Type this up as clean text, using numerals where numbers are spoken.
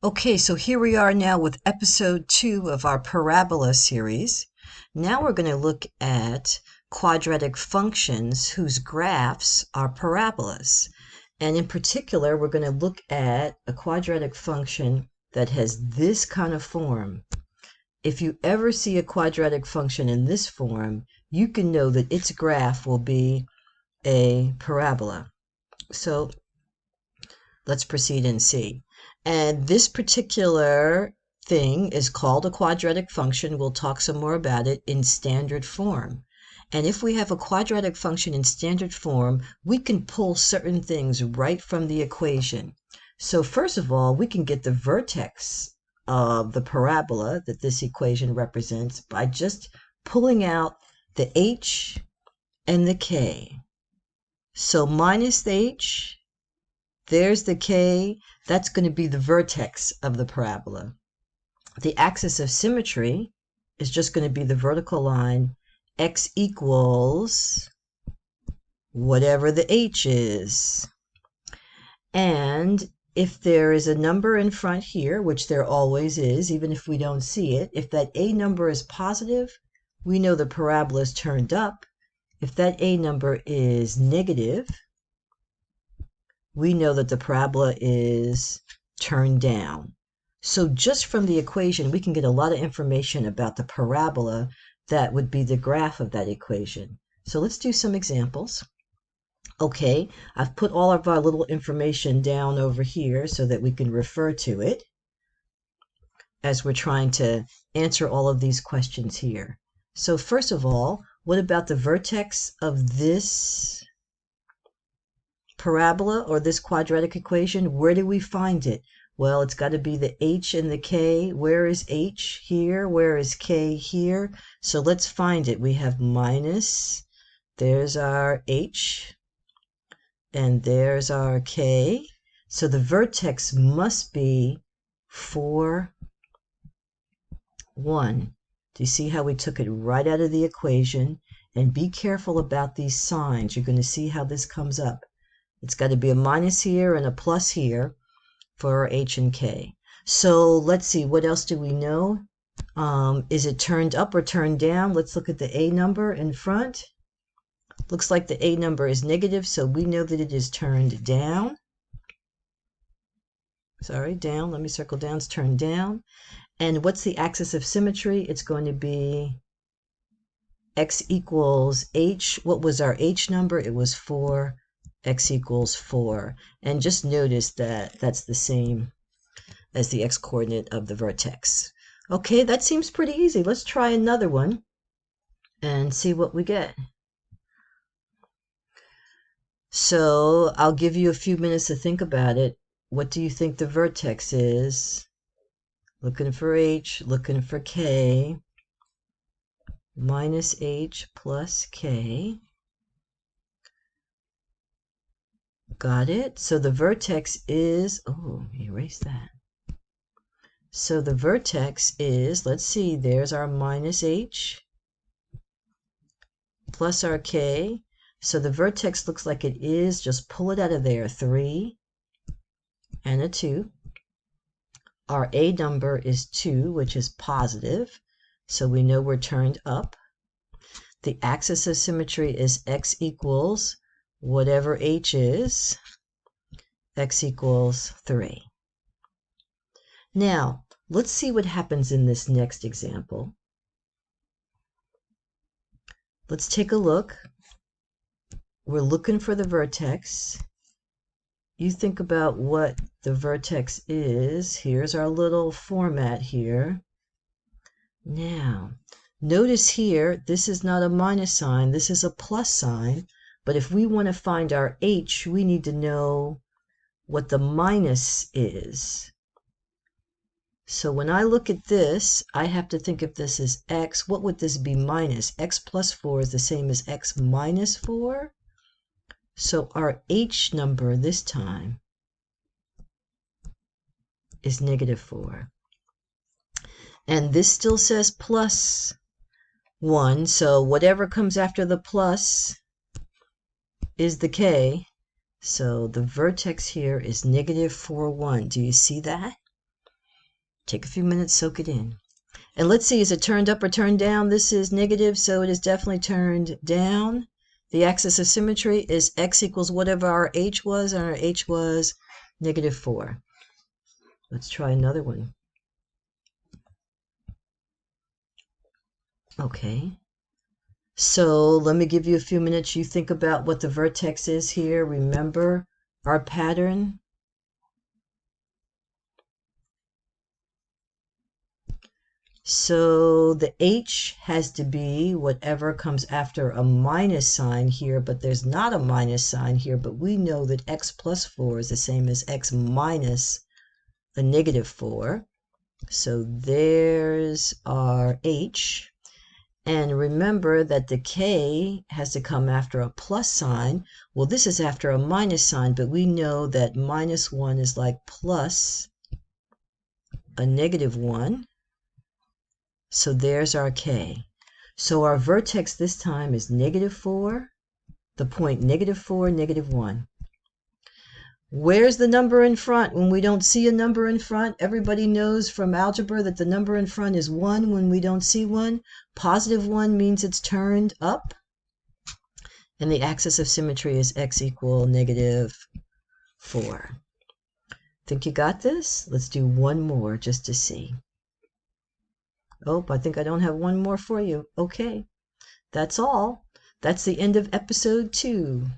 Okay, so here we are now with episode 2 of our parabola series. Now we're going to look at quadratic functions whose graphs are parabolas. And in particular, we're going to look at a quadratic function that has this kind of form. If you ever see a quadratic function in this form, you can know that its graph will be a parabola. So let's proceed and see. And this particular thing is called a quadratic function. We'll talk some more about it in standard form. And if we have a quadratic function in standard form, we can pull certain things right from the equation. So first of all, we can get the vertex of the parabola that this equation represents by just pulling out the h and the k. So minus the h, there's the k, that's going to be the vertex of the parabola. The axis of symmetry is just going to be the vertical line x equals whatever the h is. And if there is a number in front here, which there always is, even if we don't see it, if that a number is positive, we know the parabola is turned up. If that a number is negative, we know that the parabola is turned down. So just from the equation, we can get a lot of information about the parabola that would be the graph of that equation. So let's do some examples. Okay, I've put all of our little information down over here so that we can refer to it as we're trying to answer all of these questions here. So first of all, what about the vertex of this parabola or this quadratic equation? Where do we find it? Well, it's got to be the h and the k. Where is h? Here. Where is k? Here. So let's find it. We have minus, there's our h, and there's our k. So the vertex must be 4, 1. Do you see how we took it right out of the equation? And be careful about these signs. You're going to see how this comes up. It's got to be a minus here and a plus here for our h and k. So let's see, what else do we know? Is it turned up or turned down? Let's look at the a number in front. Looks like the a number is negative, so we know that it is turned down. Sorry, down. Let me circle down. It's turned down. And what's the axis of symmetry? It's going to be x equals h. What was our h number? It was 4. X equals 4. And just notice that that's the same as the x-coordinate of the vertex. Okay, that seems pretty easy. Let's try another one and see what we get. So I'll give you a few minutes to think about it. What do you think the vertex is? Looking for h, looking for k. Minus h plus k. Got it? So the vertex is, oh, erase that. So the vertex is, let's see, there's our minus h plus our k. So the vertex looks like it is, just pull it out of there, 3 and a 2. Our a number is 2, which is positive, so we know we're turned up. The axis of symmetry is x equals whatever h is, x equals 3. Now, let's see what happens in this next example. Let's take a look. We're looking for the vertex. You think about what the vertex is. Here's our little format here. Now, notice here, this is not a minus sign, this is a plus sign. But if we want to find our h, we need to know what the minus is. So when I look at this, I have to think if this is x, what would this be minus? X plus 4 is the same as x minus 4. So our h number this time is negative 4. And this still says plus 1, so whatever comes after the plus is the k. So the vertex here is negative 4, 1. Do you see that? Take a few minutes, soak it in. And let's see, is it turned up or turned down? This is negative, so it is definitely turned down. The axis of symmetry is x equals whatever our h was, and our h was -4. Let's try another one. Okay. So let me give you a few minutes. You think about what the vertex is here. Remember our pattern. So the h has to be whatever comes after a minus sign here, but there's not a minus sign here, but we know that x plus 4 is the same as x minus a -4. So there's our h. And remember that the k has to come after a plus sign. Well, this is after a minus sign, but we know that -1 is like plus a -1. So there's our k. So our vertex this time is -4, the point -4, -1. Where's the number in front? When we don't see a number in front, everybody knows from algebra that the number in front is 1 when we don't see one. +1 means it's turned up. And the axis of symmetry is x equal -4. Think you got this? Let's do one more just to see. Oh, I think I don't have one more for you. Okay, that's all. That's the end of episode 2.